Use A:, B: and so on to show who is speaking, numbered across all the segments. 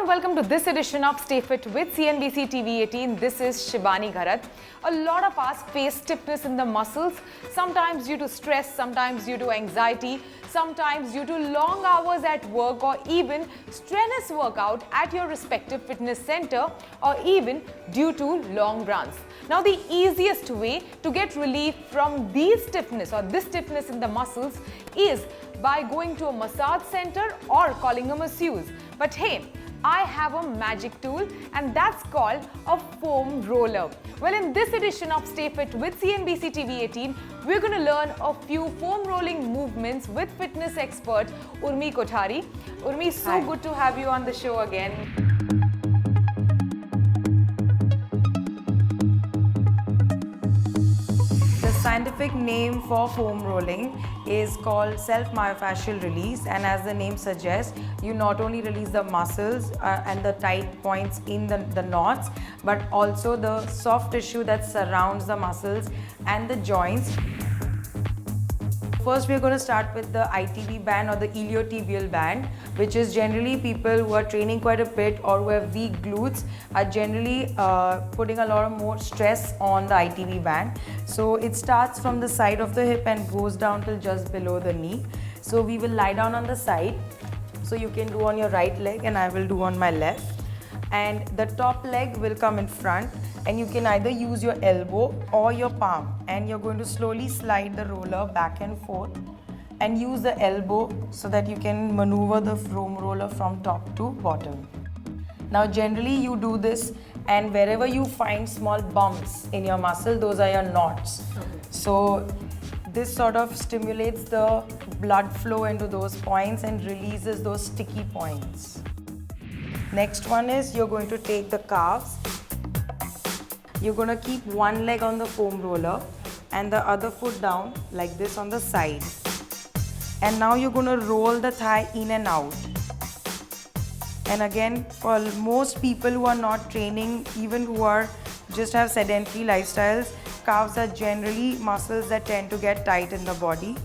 A: and welcome to this edition of Stay Fit with CNBC TV 18. This is Shibani Gharat. A lot of us face stiffness in the muscles, sometimes due to stress, sometimes due to anxiety, sometimes due to long hours at work or even strenuous workout at your respective fitness center or even due to long runs. Now, the easiest way to get relief from these stiffness or this stiffness in the muscles is by going to a massage center or calling a masseuse. But hey, I have a magic tool and that's called a foam roller. Well, in this edition of Stay Fit with CNBC TV 18, we're going to learn a few foam rolling movements with fitness expert Urmi Kothari. Urmi, so good to have you on the show again.
B: Scientific name for foam rolling is called self-myofascial release, and as the name suggests, you not only release the muscles and the tight points in the knots, but also the soft tissue that surrounds the muscles and the joints. First, we're going to start with the ITB band or the iliotibial band, which is generally people who are training quite a bit or who have weak glutes are generally putting a lot of more stress on the ITB band. So it starts from the side of the hip and goes down till just below the knee. So we will lie down on the side. So you can do on your right leg and I will do on my left. And the top leg will come in front, and you can either use your elbow or your palm, and you're going to slowly slide the roller back and forth and use the elbow so that you can maneuver the foam roller from top to bottom. Now generally you do this, and wherever you find small bumps in your muscle, those are your knots. So this sort of stimulates the blood flow into those points and releases those sticky points. Next one is you're going to take the calves. You're going to keep one leg on the foam roller and the other foot down like this on the side. And now you're going to roll the thigh in and out. And again, for most people who are not training, even who are just have sedentary lifestyles, calves are generally muscles that tend to get tight in the body.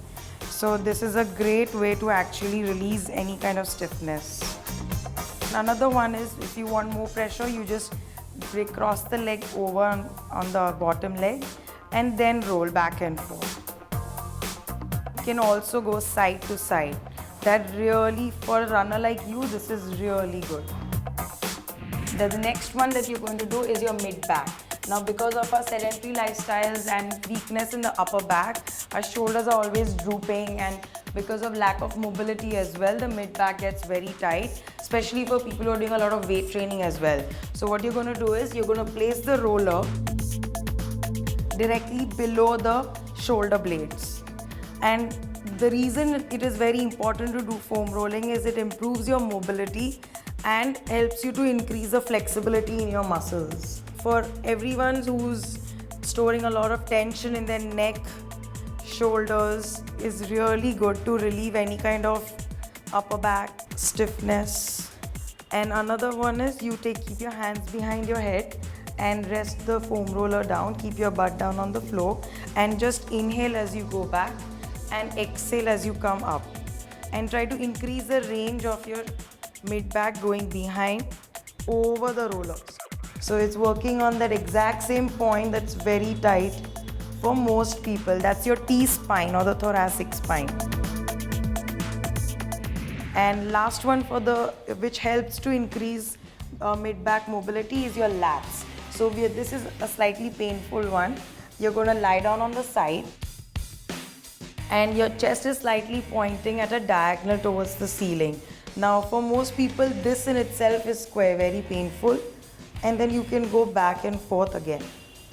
B: So this is a great way to actually release any kind of stiffness. Another one is if you want more pressure, you just cross the leg over on the bottom leg and then roll back and forth. You can also go side to side. That really, for a runner like you, this is really good. The next one that you're going to do is your mid back. Now, because of our sedentary lifestyles and weakness in the upper back, our shoulders are always drooping, and because of lack of mobility as well, the mid back gets very tight, especially for people who are doing a lot of weight training as well. So what you're going to do is you're going to place the roller directly below the shoulder blades. And the reason it is very important to do foam rolling is it improves your mobility and helps you to increase the flexibility in your muscles. For everyone who's storing a lot of tension in their neck, shoulders, is really good to relieve any kind of upper back stiffness. And another one is you keep your hands behind your head and rest the foam roller down, keep your butt down on the floor, and just inhale as you go back and exhale as you come up, and try to increase the range of your mid back going behind over the rollers. So it's working on that exact same point that's very tight for most people. That's your T-spine or the thoracic spine. And last one which helps to increase mid-back mobility is your lats. So this is a slightly painful one. You're going to lie down on the side and your chest is slightly pointing at a diagonal towards the ceiling. Now for most people, this in itself is very painful, and then you can go back and forth again.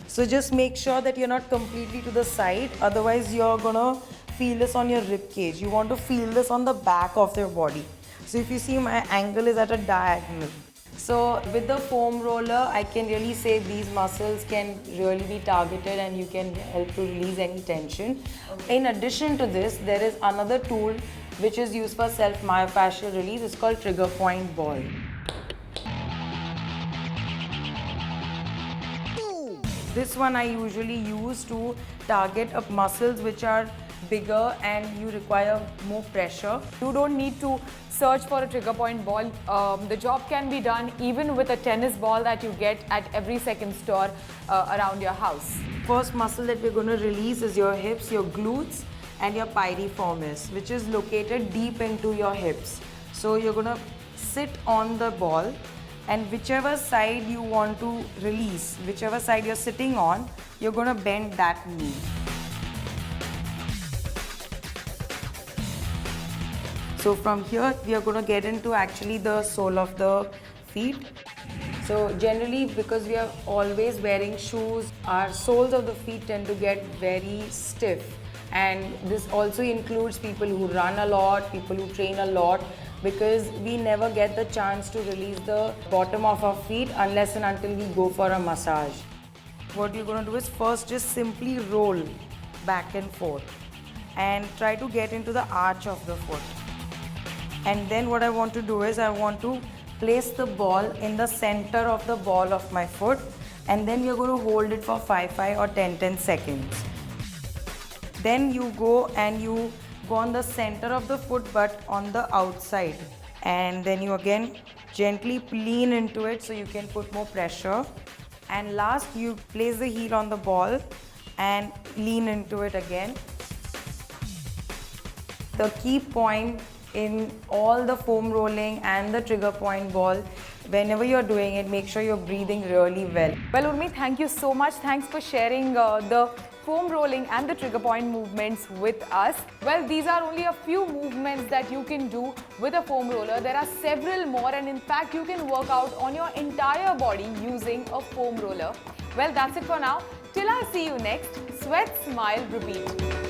B: So just make sure that you're not completely to the side, otherwise you're gonna feel this on your rib cage. You want to feel this on the back of your body. So if you see, my angle is at a diagonal. So with the foam roller, I can really say these muscles can really be targeted and you can help to release any tension. In addition to this, there is another tool which is used for self-myofascial release. It's called trigger point ball. This one I usually use to target up muscles which are bigger and you require more pressure.
A: You don't need to search for a trigger point ball. The job can be done even with a tennis ball that you get at every second store around your house.
B: First muscle that we're going to release is your hips, your glutes and your piriformis, which is located deep into your hips. So you're going to sit on the ball, and whichever side you want to release, whichever side you're sitting on, you're going to bend that knee. So from here, we are going to get into actually the sole of the feet. So generally, because we are always wearing shoes, our soles of the feet tend to get very stiff. And this also includes people who run a lot, people who train a lot, because we never get the chance to release the bottom of our feet unless and until we go for a massage. What you're going to do is first just simply roll back and forth and try to get into the arch of the foot. And then what I want to do is I want to place the ball in the center of the ball of my foot, and then you're going to hold it for 5 or 10 seconds. Then you go and you go on the center of the foot but on the outside, and then you again gently lean into it so you can put more pressure, and last you place the heel on the ball and lean into it again. The key point in all the foam rolling and the trigger point ball, whenever you're doing it, make sure you're breathing really well.
A: Well, Urmi, thank you so much. Thanks for sharing the foam rolling and the trigger point movements with us. Well, these are only a few movements that you can do with a foam roller. There are several more, and in fact, you can work out on your entire body using a foam roller. Well, that's it for now. Till I see you next, sweat, smile, repeat.